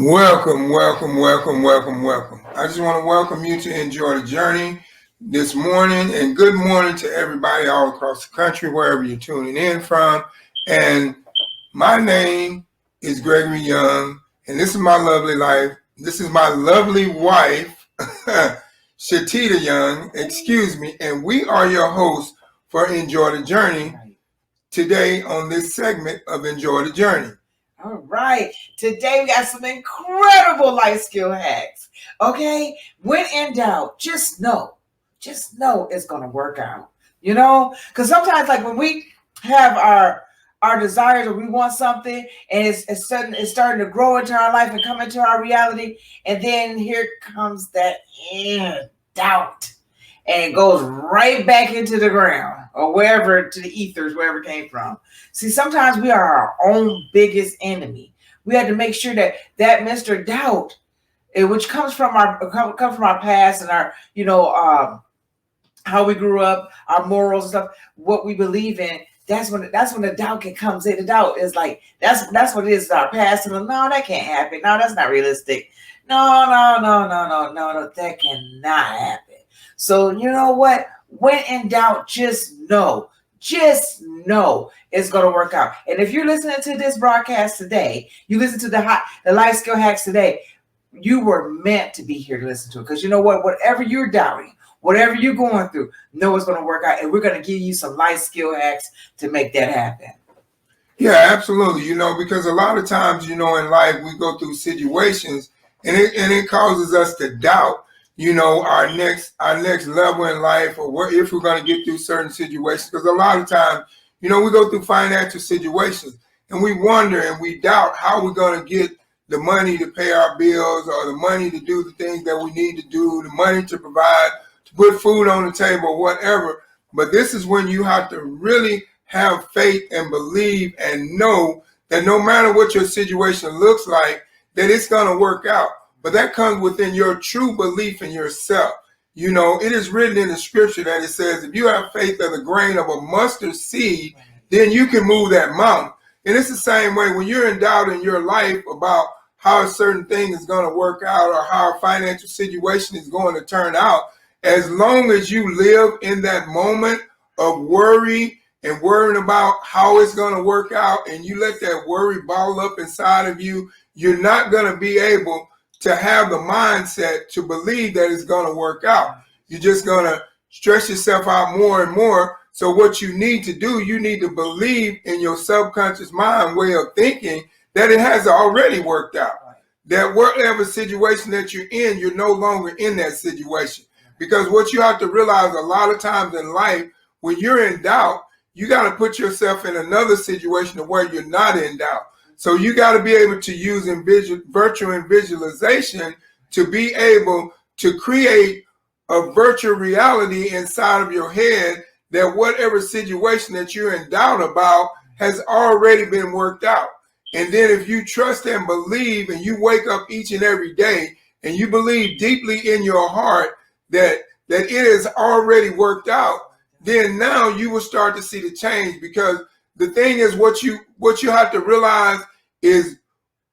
Welcome, welcome, welcome, welcome, welcome. I just want to welcome you to Enjoy the Journey this morning, and good morning to everybody all across the country, wherever you're tuning in from. And my name is Gregory Young, and this is my lovely life. This is my lovely wife, Shateta Young, excuse me, and we are your hosts for Enjoy the Journey today on this segment of Enjoy the Journey. All right. Today we got some incredible life skill hacks. Okay. When in doubt, just know it's going to work out. You know, because sometimes like when we have our desires or we want something and it's starting to grow into our life and come into our reality. And then here comes that doubt and it goes right back into the ground or wherever, to the ethers, wherever it came from. See, sometimes we are our own biggest enemy. We have to make sure that Mr. Doubt, which comes from our past and our, how we grew up, our morals and stuff, what we believe in. That's when the doubt comes in. The doubt is like that's what it is. Our past, and no, that can't happen. No, that's not realistic. No, that cannot happen. So you know what? When in doubt, just know it's going to work out. And if you're listening to this broadcast today, you listen to the life skill hacks today, you were meant to be here to listen to it. Because you know what? Whatever you're doubting, whatever you're going through, know it's going to work out. And we're going to give you some life skill hacks to make that happen. Yeah, absolutely. Because a lot of times, in life, we go through situations and it causes us to doubt, our next level in life, or if we're going to get through certain situations. Because a lot of times, we go through financial situations and we wonder and we doubt how we're going to get the money to pay our bills or the money to do the things that we need to do, the money to provide, to put food on the table, whatever. But this is when you have to really have faith and believe and know that no matter what your situation looks like, that it's going to work out. But that comes within your true belief in yourself. It is written in the scripture that it says, if you have faith of the grain of a mustard seed, then you can move that mountain. And it's the same way when you're in doubt in your life about how a certain thing is going to work out or how a financial situation is going to turn out. As long as you live in that moment of worry and worrying about how it's going to work out, and you let that worry ball up inside of you, you're not going to be able to have the mindset to believe that it's going to work out. You're just going to stress yourself out more and more. So what you need to do, you need to believe in your subconscious mind way of thinking that it has already worked out. That whatever situation that you're in, you're no longer in that situation. Because what you have to realize a lot of times in life, when you're in doubt, you got to put yourself in another situation where you're not in doubt. So you got to be able to use virtual and visualization to be able to create a virtual reality inside of your head that whatever situation that you're in doubt about has already been worked out. And then if you trust and believe and you wake up each and every day and you believe deeply in your heart that it is already worked out, then now you will start to see the change. Because the thing is, what you have to realize is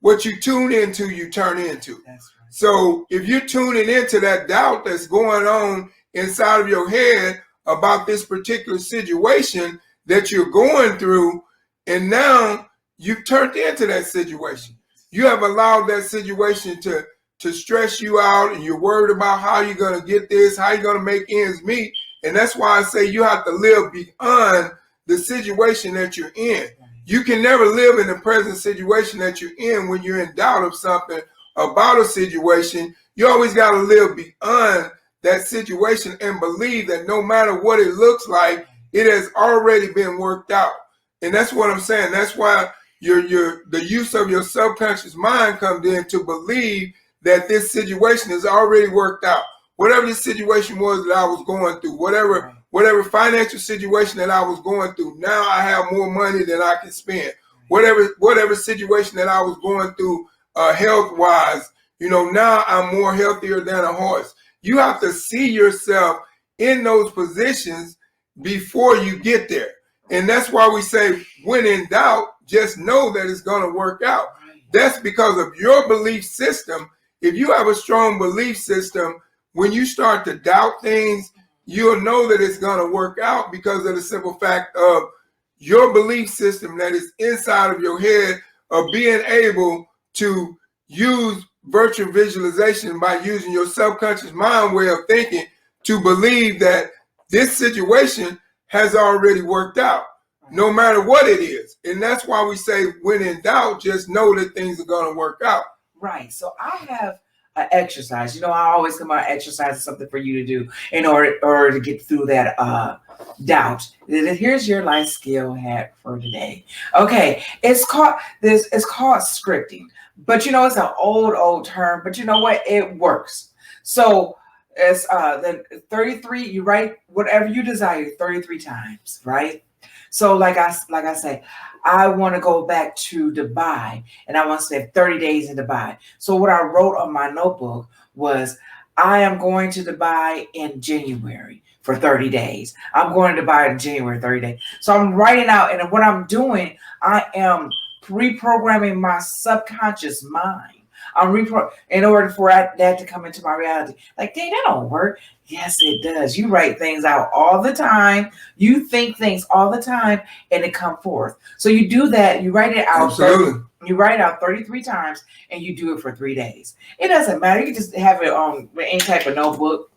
what you tune into, you turn into. That's right. So if you're tuning into that doubt that's going on inside of your head about this particular situation that you're going through, and now you've turned into that situation. You have allowed that situation to stress you out, and you're worried about how you're going to get this, how you're going to make ends meet. And that's why I say you have to live beyond the situation that you're in. You can never live in the present situation that you're in when you're in doubt of something about a situation. You always got to live beyond that situation and believe that no matter what it looks like, it has already been worked out. And that's what I'm saying. That's why the use of your subconscious mind comes in to believe that this situation is already worked out. Whatever the situation was that I was going through, whatever financial situation that I was going through, now I have more money than I can spend. Whatever situation that I was going through health-wise, now I'm more healthier than a horse. You have to see yourself in those positions before you get there. And that's why we say, when in doubt, just know that it's going to work out. that's because of your belief system. If you have a strong belief system, when you start to doubt things, you'll know that it's going to work out because of the simple fact of your belief system that is inside of your head of being able to use virtual visualization by using your subconscious mind way of thinking to believe that this situation has already worked out, no matter what it is. And that's why we say, when in doubt, just know that things are going to work out. Right. So I have an exercise. I always come out exercise is something for you to do in order to get through that doubt. Here's your life skill hack for today. Okay, it's called scripting, but it's an old term. But you know what? It works. So it's the 33. You write whatever you desire 33 times, right? So like I say, I want to go back to Dubai and I want to stay 30 days in Dubai. So what I wrote on my notebook was, I am going to Dubai in January for 30 days. I'm going to Dubai in January 30 days. So I'm writing out, and what I'm doing, I am reprogramming my subconscious mind. In order for that to come into my reality. Like, dang, that don't work. Yes, it does. You write things out all the time. You think things all the time, and it come forth. So you do that. You write it out. Absolutely. You write it out 33 times, and you do it for 3 days. It doesn't matter. You can just have it on any type of notebook.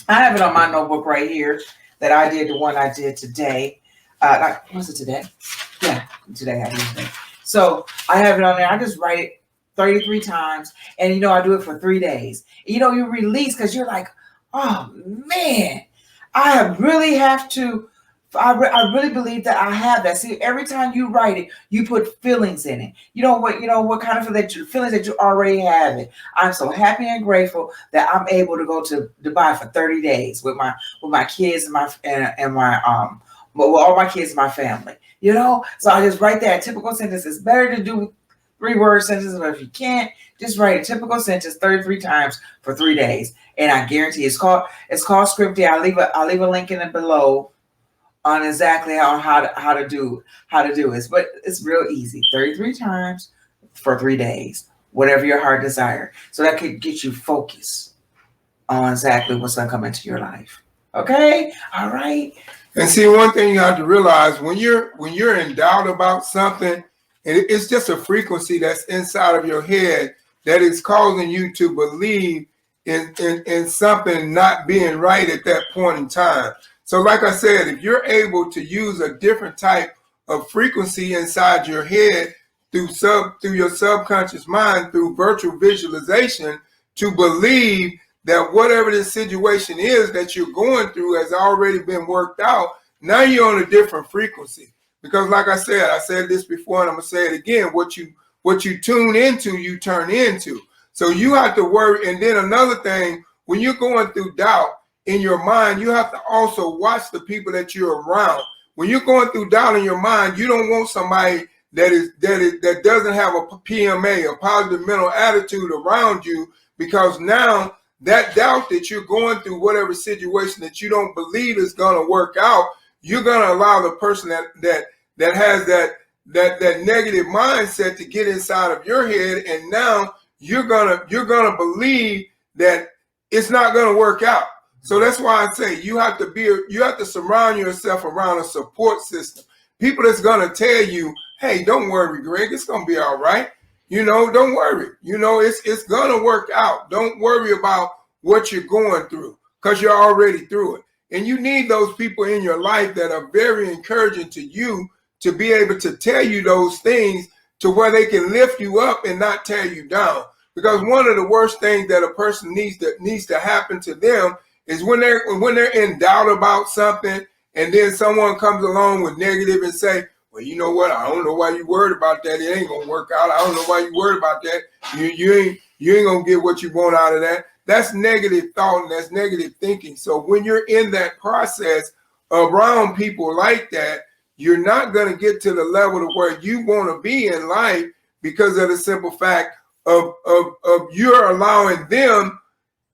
I have it on my notebook right here that I did, the one I did today. Was it today? Yeah, today I did today. So I have it on there. I just write it 33 times, and I do it for 3 days. You release because you're like, oh man, I really have to. I really believe that I have that. See, every time you write it, you put feelings in it. What kind of feelings that you already have it. I'm so happy and grateful that I'm able to go to Dubai for 30 days with my kids and all my kids and my family. So I just write that typical sentence. It's better to do 3-word sentences, but if you can't, just write a typical sentence 33 times for 3 days, and I guarantee it's called scripting. I'll leave a link in it below on exactly how to do it. But it's real easy. 33 times for 3 days, whatever your heart desire. So that could get you focused on exactly what's gonna come into your life. Okay, all right. And see, one thing you have to realize when you're in doubt about something. It's just a frequency that's inside of your head that is causing you to believe in something not being right at that point in time. So like I said, if you're able to use a different type of frequency inside your head through your subconscious mind, through virtual visualization, to believe that whatever the situation is that you're going through has already been worked out, now you're on a different frequency. Because like I said this before, and I'm gonna say it again, what you tune into, you turn into. So you have to worry. And then another thing, when you're going through doubt in your mind, you have to also watch the people that you're around. When you're going through doubt in your mind, you don't want somebody that doesn't have a PMA, a positive mental attitude around you, because now that doubt that you're going through, whatever situation that you don't believe is gonna work out, you're gonna allow the person that has that negative mindset to get inside of your head, and now you're gonna believe that it's not gonna work out. So that's why I say you have to surround yourself around a support system. People that's gonna tell you, hey, don't worry, Greg, it's gonna be all right. Don't worry. It's gonna work out. Don't worry about what you're going through, because you're already through it. And you need those people in your life that are very encouraging to you, to be able to tell you those things to where they can lift you up and not tear you down. Because one of the worst things that a person needs to happen to them is when they're in doubt about something, and then someone comes along with negative and say, well, you know what? I don't know why you worried about that. It ain't gonna work out. I don't know why you worried about that. You ain't gonna get what you want out of that. That's negative thought and that's negative thinking. So when you're in that process around people like that, you're not going to get to the level to where you want to be in life, because of the simple fact of you're allowing them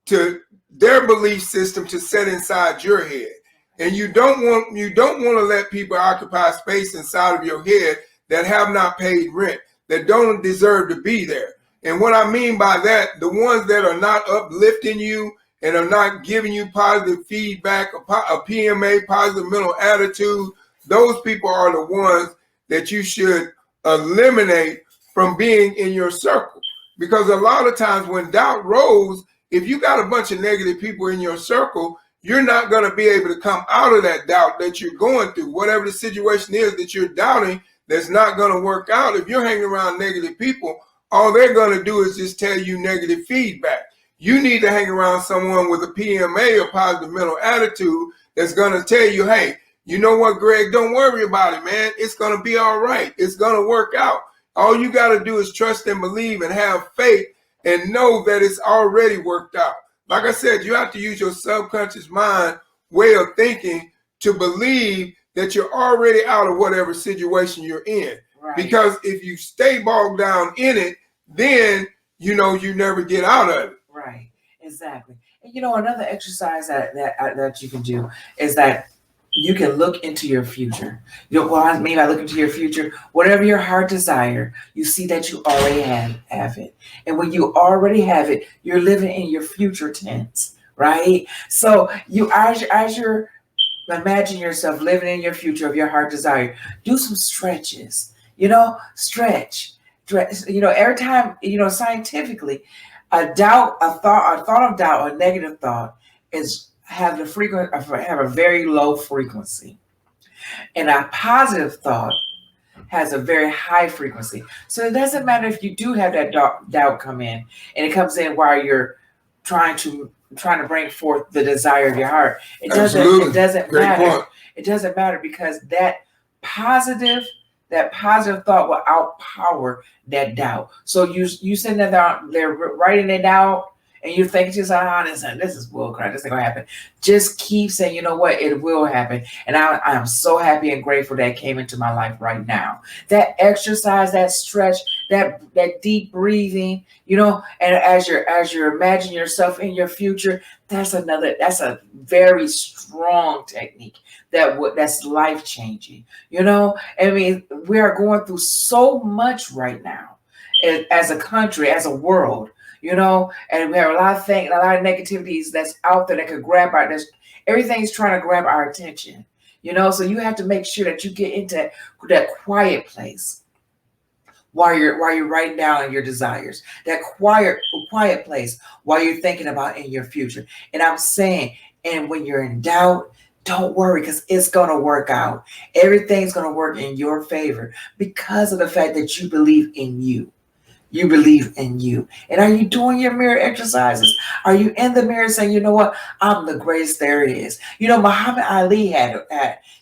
to their belief system to set inside your head. And you don't want to let people occupy space inside of your head that have not paid rent, that don't deserve to be there. And what I mean by that, the ones that are not uplifting you and are not giving you positive feedback, a PMA, positive mental attitude, those people are the ones that you should eliminate from being in your circle. Because a lot of times when doubt rolls, if you got a bunch of negative people in your circle, you're not going to be able to come out of that doubt that you're going through. Whatever the situation is that you're doubting that's not going to work out, if you're hanging around negative people, all they're going to do is just tell you negative feedback. You need to hang around someone with a PMA, a positive mental attitude, that's going to tell you, hey, you know what, Greg, don't worry about it, man. It's going to be all right. It's going to work out. All you got to do is trust and believe and have faith and know that it's already worked out. Like I said, you have to use your subconscious mind way of thinking to believe that you're already out of whatever situation you're in. Right. Because if you stay bogged down in it, then you know you never get out of it. Right, exactly. And you know, another exercise that you can do is that you can look into your future. You know what I mean by look into your future? Whatever your heart desire, you see that you already have it. And when you already have it, you're living in your future tense, right? So you as you're imagine yourself living in your future of your heart desire, do some stretches. You know, stretch. You know, every time, you know, scientifically, a thought of doubt, a negative thought have a very low frequency, and a positive thought has a very high frequency. So it doesn't matter if you do have that doubt come in, and it comes in while you're trying to bring forth the desire of your heart. It doesn't matter. It doesn't matter because that positive thought will outpower that doubt. So you sitting there writing it out, and you think just, this is bullcrap, this ain't gonna happen. Just keep saying, you know what, it will happen. And I am so happy and grateful that came into my life right now. That exercise, that stretch, that deep breathing, you know, and as you're imagining yourself in your future, that's a very strong technique that's life-changing. You know, I mean, we are going through so much right now as a country, as a world. You know, and we have a lot of negativities that's out there that could grab everything's trying to grab our attention, you know, so you have to make sure that you get into that quiet place while you're writing down your desires, that quiet place while you're thinking about in your future. And I'm saying, and when you're in doubt, don't worry, because it's going to work out. Everything's going to work in your favor because of the fact that you believe in you. You believe in you. And are you doing your mirror exercises? Are you in the mirror saying, you know what, I'm the greatest there is? You know, Muhammad Ali had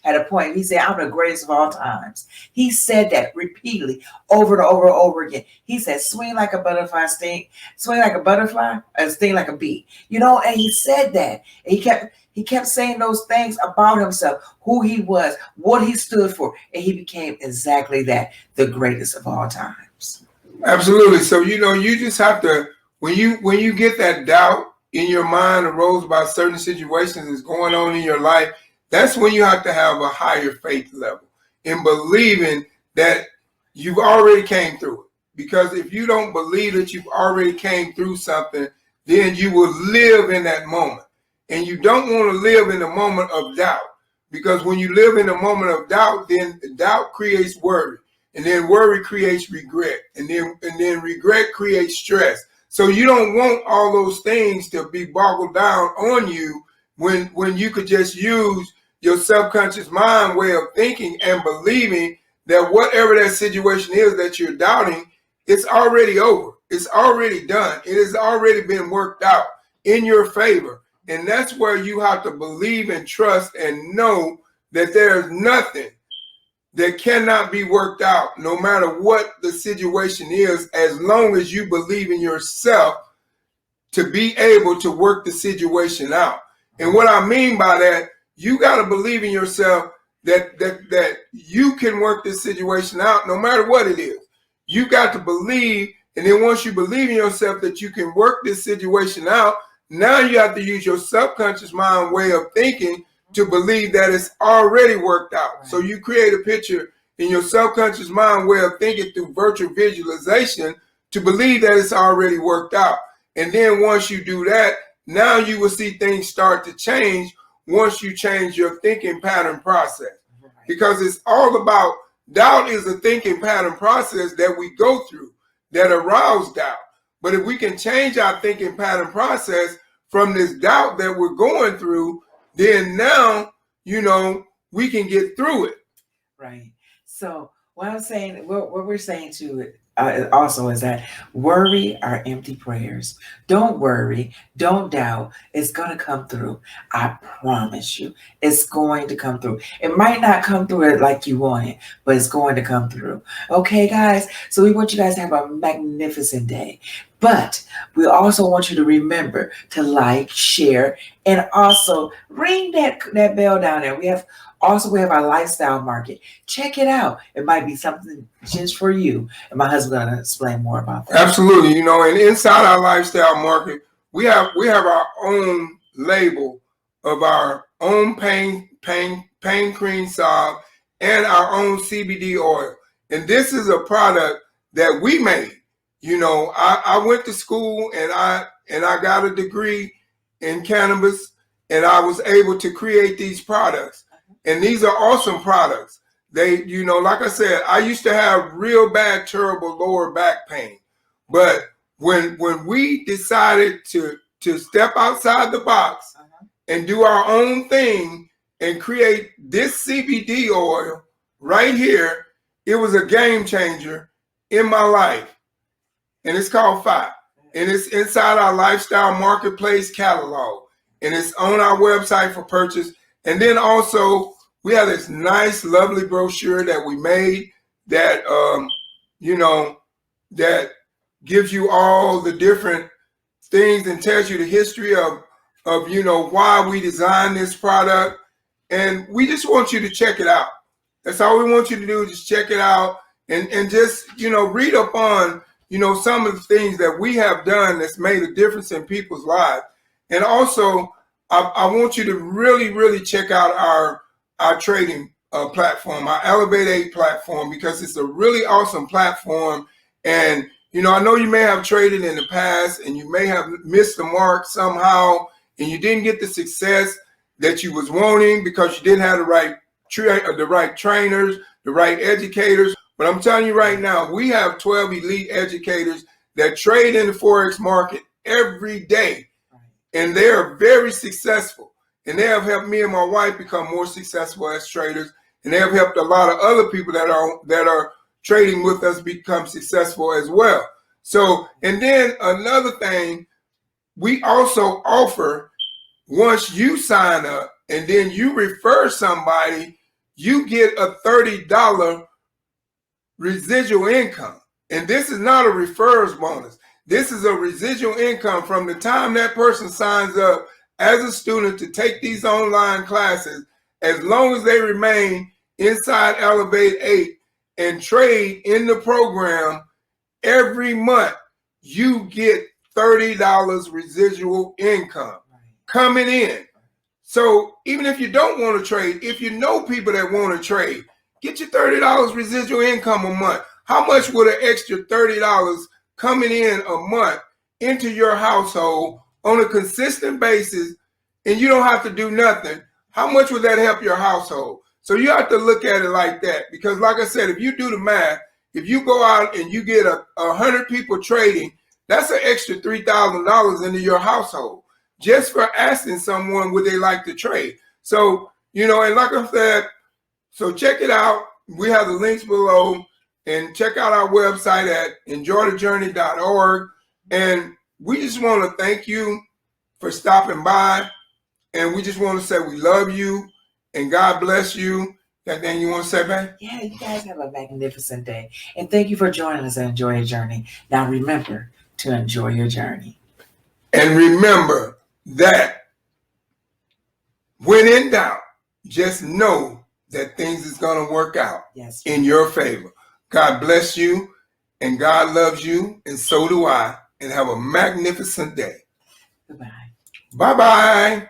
a point. He said, I'm the greatest of all times. He said that repeatedly over and over and over again. He said, swing like a butterfly, sting like a butterfly, and sting like a bee. You know, and he said that. And he kept saying those things about himself, who he was, what he stood for, and he became exactly that, the greatest of all times. Absolutely. So, you know, you just have to, when you get that doubt in your mind arose about certain situations that's going on in your life, that's when you have to have a higher faith level in believing that you've already came through it. Because if you don't believe that you've already came through something, then you will live in that moment. And you don't want to live in the moment of doubt. Because when you live in a moment of doubt, then doubt creates worry. And then worry creates regret. And then regret creates stress. So you don't want all those things to be boggled down on you when you could just use your subconscious mind way of thinking and believing that whatever that situation is that you're doubting, it's already over. It's already done. It has already been worked out in your favor. And that's where you have to believe and trust and know that there is nothing that cannot be worked out, no matter what the situation is, as long as you believe in yourself to be able to work the situation out. And what I mean by that, you got to believe in yourself that you can work this situation out no matter what it is. You got to believe, and then once you believe in yourself that you can work this situation out, now you have to use your subconscious mind way of thinking to believe that it's already worked out. Right. So you create a picture in your subconscious mind way of thinking through virtual visualization to believe that it's already worked out. And then once you do that, now you will see things start to change once you change your thinking pattern process. Because it's all about, doubt is a thinking pattern process that we go through that arouse doubt. But if we can change our thinking pattern process from this doubt that we're going through, then now, we can get through it. Right. So what I'm saying, what we're saying to it also is that worry are empty prayers. Don't worry. Don't doubt. It's going to come through. I promise you, it's going to come through. It might not come through it like you want it, but it's going to come through. Okay, guys? So we want you guys to have a magnificent day. But we also want you to remember to like, share, and also ring that bell down there. We have our lifestyle market. Check it out. It might be something just for you. And my husband's going to explain more about that. Absolutely. And inside our lifestyle market, we have our own label of our own pain cream salve and our own CBD oil. And this is a product that we made. I went to school and I got a degree in cannabis, and I was able to create these products. And these are awesome products. They, like I said, I used to have real bad, terrible lower back pain. But when we decided to step outside the box and do our own thing and create this CBD oil right here, it was a game changer in my life. And it's called FOREX. And it's inside our lifestyle marketplace catalog. And it's on our website for purchase. And then also, we have this nice, lovely brochure that we made that, that gives you all the different things and tells you the history of why we designed this product. And we just want you to check it out. That's all we want you to do, just check it out and just, read up on, some of the things that we have done that's made a difference in people's lives. And also, I want you to really, really check out our trading platform, our Elevate 8 platform, because it's a really awesome platform. And, I know you may have traded in the past and you may have missed the mark somehow and you didn't get the success that you was wanting because you didn't have the right trainers, the right educators. But I'm telling you right now, we have 12 elite educators that trade in the Forex market every day. And they are very successful. And they have helped me and my wife become more successful as traders. And they have helped a lot of other people that are trading with us become successful as well. So, and then another thing, we also offer, once you sign up and then you refer somebody, you get a $30 residual income. And this is not a referrals bonus. This is a residual income from the time that person signs up as a student to take these online classes, as long as they remain inside Elevate 8 and trade in the program. Every month, you get $30 residual income coming in. So even if you don't want to trade, if you know people that want to trade, get your $30 residual income a month. How much would an extra $30 coming in a month into your household on a consistent basis, and you don't have to do nothing? How much would that help your household? So you have to look at it like that, because like I said, if you do the math, if you go out and you get 100 people trading, that's an extra $3,000 into your household just for asking someone would they like to trade. So, and like I said, so check it out. We have the links below, and check out our website at enjoythejourney.org. And we just want to thank you for stopping by. And we just want to say we love you and God bless you. That thing you want to say, babe? Yeah, you guys have a magnificent day. And thank you for joining us and Enjoy Your Journey. Now remember to enjoy your journey. And remember that when in doubt, just know that things is going to work out in your favor. God bless you, and God loves you, and so do I. And have a magnificent day. Goodbye. Bye-bye.